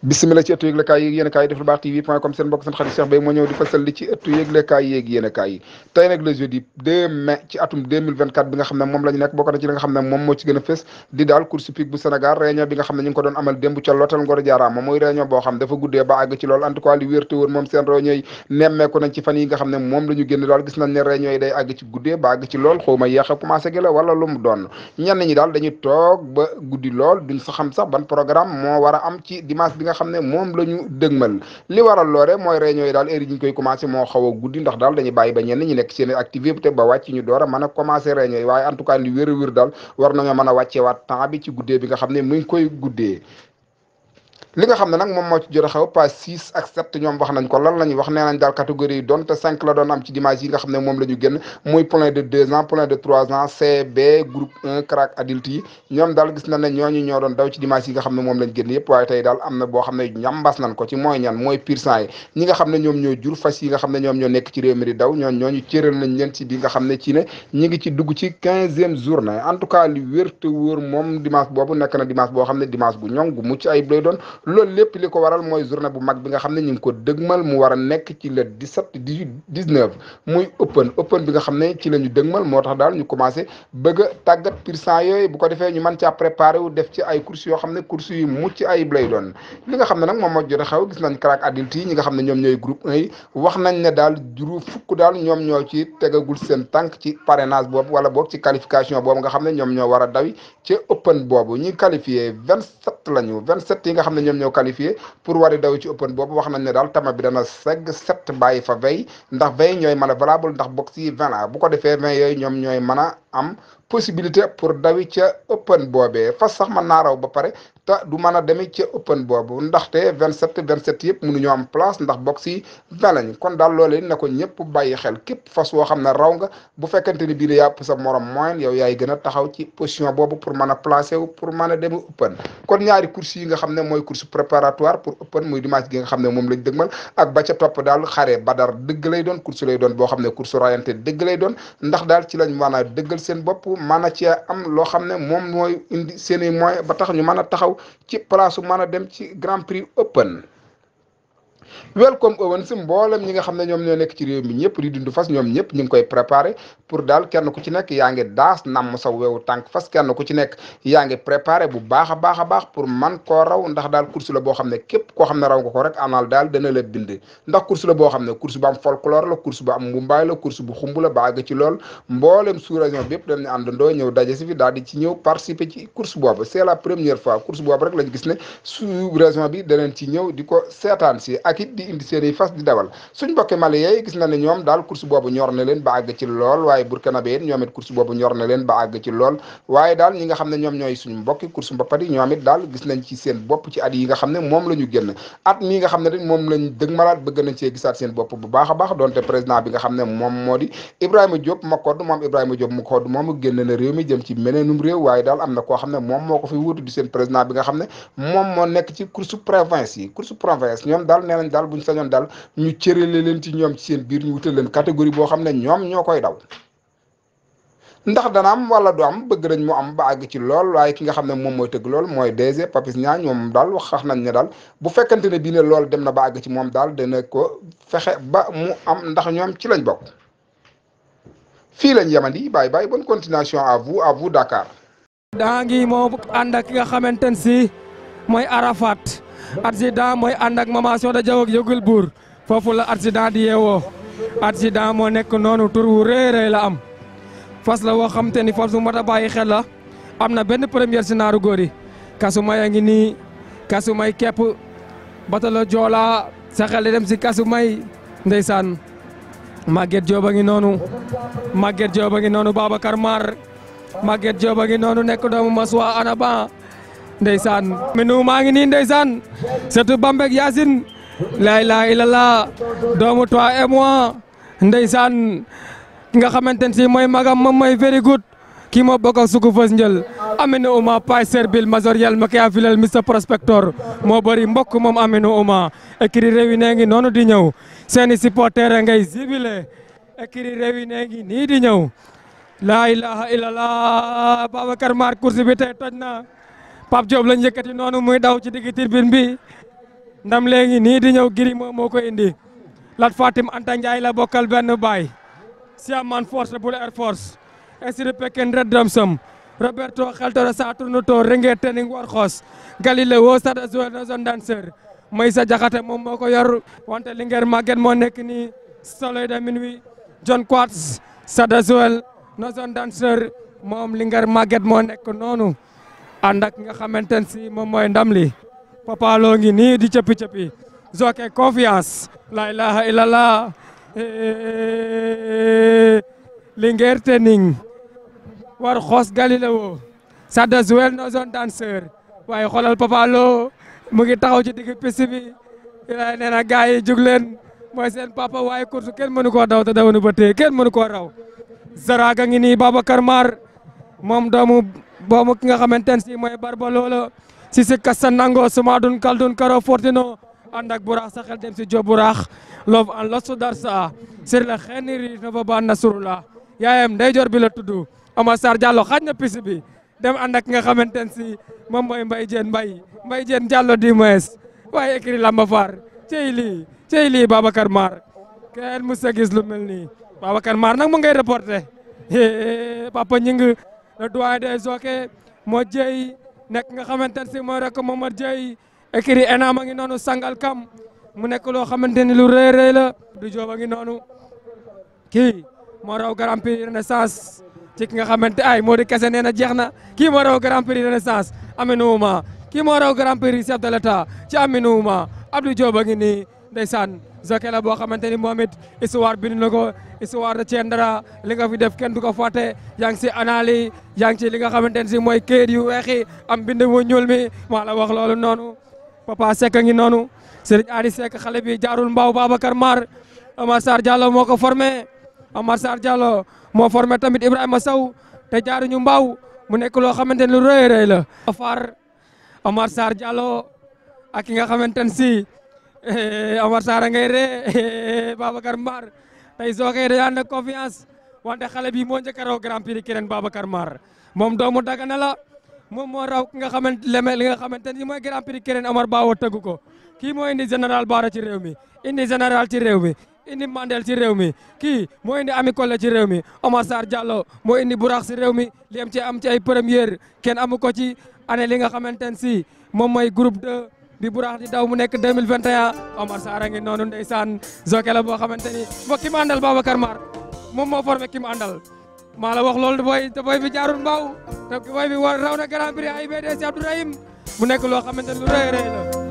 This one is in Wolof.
bismillah ci ëttu yëglekaay yi yéen a kaay def lu baax tv.com seen mbokk seen xarit Cheikh Bey moo ñëw di fasal li ci ëttu yëglekaay yeeg yéen a kaay yi tey nag le jeudi 2 mai ci atum 2024 bi nga xam ne moom la ñu nekk bokk na ci li nga xam ne moom moo ci gën a fës di daal course hippique bu Sénégal réunion bi nga xam ne ñu ngi ko doon amal démb ca l'hôtel Ngor Diarama mooy réunion boo xam dafa guddee ba àgg ci loolu en tout cas li wér te wóor moom seen réunion yi nemmeeku nañ ci fan yi nga xam ne moom la ñu génn daal gis nañ ne réunion yi day àgg ci guddee ba àgg ci lool xaw ma yéex a commencé gi la wala lu mu doon ñenn ñi daal dañuy toog ba guddi lool duñ sa xam sax ban programme moo war a am ci dimanche bi nga xam ne moom la ñu dëgmal li waral loore mooy réunion yi daal heure yi ñu koy commencé moo xaw a guddi ndax daal dañuy bàyyi ba ñenn ñi nekk seen activité ba wàcc ñu door a mën a commencé réunion yi waaye en tout cas li wér a wér daal war nañoo mën a wàcceewaat temps bi ci guddee bi nga xam ne mu ngi koy guddee li nga xam ne nag moom moo ci jot a xew page 6 ak 7 ñoom wax nañ ko lan la ñuy wax nee nañ daal catégorie yi doon te 5 la doon am ci dimanche yi nga xam ne moom la ñu génn muy plein de 2 ans plein de 3 ans CB groupe 1 crack adulte yi ñoom daal gis na ne ñooñu ñoo doon daw ci dimanche yi nga xam ne moom lañ génn yëpp waaye tey daal am na boo xam ne ñambas nañ ko ci mooy ñan mooy pur sang yi ñi nga xam ne ñoom ñoo jur fas yi nga xam ne ñoom ñoo nekk ci réew mi di daw ñooñu cëral nañ leen ci bi nga xam ne ci ne ñi ngi ci dugg ci 15e journée en tout cas li wér te wóor moom dimanche boobu nekk na dimanche boo xam ne dimanche bu ñoŋ gu mucc ayib lay doon loolu lépp li ko waral mooy journée bu mag bi nga xam ne ñu ngi ko dëgmal mu war a nekk ci le 17 18 19 muy open bi nga xam ne ci la ñu dëgmal moo tax daal ñu commencé bëgg a tàggat pur sang yooyu bu ko defee ñu mën caa préparé wu def ci ay courses yoo xam ne courses yu mucc ayib lay doon li nga xam ne nag moom moo jot a xew gis nañ crack adulte yi ñi nga xam ne ñoom ñooy groupe 1 yi wax nañ ne daal fukk daal ñoom ñoo ci tegagul seen tànk ci parrainage boobu wala boog ci qualification boobu nga xam ne ñoom ñoo war a dawi ci open boobu ñi qualifié 27 lañu 27 yi nga xam ne ñoom ñoo qualifié pour wari daw ci open boobu wax nañ ne daal tama bi dana segg 7 bàyyi fa 20 ndax 20 ñooy mën a valable ndax box yi 20 la bu ko defee 20 yooyu ñoom ñooy mën a am possibilité pour dawi ca open boobee fas sax mën naa raw ba pare te du mën a demee ca open boobu ndaxte 27 yëpp mënuñoo am place ndax box yi 20 lañ kon daal loolee ne ko ñëpp bàyyi xel képp fas woo xam ne raw nga bu fekkente ni bii de yàpp sa morom moyen yow yaay gën a taxaw ci position boobu pour mën a placé wu pour mën a dem open kon ñaari course yi nga xam ne mooy course préparatoire pour open muy dimanche gi nga xam ne moom lañ dëgmal ak ba ca topp daal xare badar dëgg lay doon course lay doon boo xam ne course rayante dëgg lay doon ndax daal ci lañ mën a dëggal seen bopp mën a cee am loo xam ne moom mooy indi seen i moyens ba tax ñu mën a taxaw ci place su mën a dem ci grand prix open welcome Owens mboolem ñi nga xam ne ñoom ñoo nekk ci réew mi ñëpp di dund fas ñoom ñëpp ñu ngi koy préparé pour daal kenn ku ci nekk yaa ngi daas namm sa wewu tànk fas kenn ku ci nekk yaa ngi préparé bu baax a baax pour man koo raw ndax daal course la boo xam ne képp koo xam ne raw nga ko rek anal daal dana la bind ndax course la boo xam ne course bu am folklore la course bu am mbumbaay la course bu xumb la ba àgg ci lool mboolem sous région bi yëpp dañu àndandoo ñëw daje si fi daal di ci ñëw participer ci course boobu c'est la première fois course boobu rek lañ gis ne sous région bi danañ ci ñëw di ko seetaan si ak it di indi seen i fas di dawal suñ mbokki Mali yi gis na ne ñoom daal course boobu ñor na leen ba àgg ci lool waaye Burkinabé it ñoom it course boobu ñor na leen ba àgg ci lool waaye daal ñi nga xam ne ñoom ñooy suñu mbokki course mbappat yi ñoom it daal gis nañ ci seen bopp ci at yi nga xam ne moom la ñu génn at mii nga xam ne rek moom lañ dëgmalaat bëgg nañ cee gisaat seen bopp bu baax a baax donte président bi nga xam ne moom moo di Ibrahima Diop Makoddu moom Ibrahima Diop Makoddu moom génn na réew mi jëm ci meneenum réew waaye daal am na koo xam ne moom moo ko fi wuutu di seen président bi nga xam ne moom moo nekk ci course province yi course province ñoom daal nee nañ daal buñ sañoon daal ñu cërale leen ci ñoom ci seen biir ñu wutal leen catégorie boo xam ne ñoom ñoo koy daw ndax dana am wala du am bëgg nañ mu am ba àgg ci lool waaye ki nga xam ne moom mooy tëgg lool mooy DG Papis Niang ñoom daal wax nañ ne daal bu fekkante ne bii ne loolu dem na ba àgg ci moom daal dana ko fexe ba mu am ndax ñoom ci lañ bokk fii lañ yemandi bye bye bonne continuation à vous Dakar. daa ngi moo ànd ak ki nga xamante ne si mooy Arafat accident mooy ànd ak Mamation da Jaw ak Yëgul Buur foofu la accident di yeewoo accident moo nekk noonu tur wu rëy la am fas la woo xam te ni fas bu mat a bàyyi xel la am na benn première si naaru góor yi kasumay a ngi nii kasumay kepp batalo joola sa xel dem si kasumay ndeysaan Maguette Diop a ngi noonu Maguette Diop a ngi noonu Babacar Mar Maguette Diop a ngi noonu nekk doomu Maswa Anaba ndeysaan minu maa ngi nii ndeysaan surtout Bambek Yacine la ilaha illallah doomu toi et moi ndeysaan nga xamante ne si mooy magam moom mooy very good kii moo bokk ak suku fës njël Aminou Ouma pay serbil majoriel ma kaya filel Mr Prospector moo bëri mbokk moom Aminou Ouma écrit réunion ngi noonu di ñëw seeni supporter ngay zibile écrit réunion ngi nii di ñëw la ilaha illallah Babacar Mar course bi tey toj na Pape Diop lañ yëkkati noonu muy daw ci digg tribune bi ndam léegi nii di ñëw giri moo ko indi Lat Fatim Anta Ndiaye la bokkal benn baay Siaman Force bu Air Force Esri Pekin Red Drumsum Roberto Xeltoro Saturnuto Ringe Tening Warxos Galileo Sada Zoel na zone danseur Maysa Jaxate moom moo ko yor wante Linguère Maguette moo nekk nii Soleil de minuit John Quartz Sada Zoel na zone danseur moom Linguère Maguette moo nekk noonu ànd ak nga xamante ne si moom mooy ndam li Papa Lo ngi nii di cëppi Zoké confiance la ilaha illallah Linguère Tening Warxos Galileo Sada Zoel na zone danseur waaye xoolal Papa Lo mu ngi taxaw ci digg piste bi nee na gars yi jug leen mooy seen papa waaye course kenn mënu koo daw te dawanu ba tey kenn mënu koo raw Zaraga ngi nii Babacar Mar moom doomu ki nga xamante ne si mooy Barba Lolo si kassa nango sumadun kaldun karo fortino ànd ak burax sa xel dem si jo burax loof an losu darsa sur la xeniri nova ba Nasrullah yaayam ndeyjoor bi la tudd Omar Sarr Diallo xaaj na piste bi dem ànd ak nga xamante ne si moom mooy Mbaye Diène Diallo di moins waaye écrit lamba far cey lii Babacar Mar kenn mus a gis lu mel nii Babacar Mar nag mu ngay reporté Papa Ñing le doyen des Zoké moo jëy nekk nga xamante ne si mooy rek Momar Dieye écrit ENAM a ngi noonu sangal kam mu nekk loo xamante ni lu rëy la du joob a ngi noonu kii moo raw Grand Prix Renaissance ci ki nga xamante ay moo di kese nee na jeex na kii moo raw Grand Prix Renaissance Aminouma kii moo raw Grand Prix chef de l'État ci Aminouma Abdou Diop a ngi nii ndeysaan Zoké la boo xamante ni moom it histoire bind na ko histoire de Thiendara li nga fi def kenn du ko fàtte yaa ngi si anali yaa ngi ci li nga xamante ne si mooy këyit yu weexi am bind mu ñuul mi maa la wax loolu noonu Papa Seck a ngi noonu Serigne Adi Seck xale bi jaarul mbaaw Babacar Mar Omar Sarr Diallo moo ko formé Omar Sarr Diallo moo formé tamit Ibrahima Sow te jaaruñu mbaaw mu nekk loo xamante ne lu rëy la far Omar Sarr Diallo ak ki nga xamante ne si Omar Sarr ngay ree Babacar Mar tey Zoké da ànd ak confiance wante xale bi moo njëkk a raw Grand Prix keneen Babacar Mar moom doomu Dagana la moom moo raw ki nga xamante li nga xamante ni mooy Grand Prix keneen Omar Bawo tëggu ko kii moo indi général Bara ci réew mi indi général ci réew mi indi Mandel ci réew mi kii moo indi Ami Collé ci réew mi Omar Sarr Diallo moo indi Burax ci réew mi li am ci ay première kenn amu ko ci année li nga xamante ne si moom mooy groupe 2 bi Burax di daw mu nekk 2021 Omar Sarr a ngi noonu ndeysaan Zoké la boo xamante ni mbokk ki mu àndal Babacar Mar moom moo formé ki mu àndal maa la wax loolu te booy bi jaarul mbaaw te booy bi raw na Grand Prix AIBD si Abdourahim mu nekk loo xamante ni lu rëy la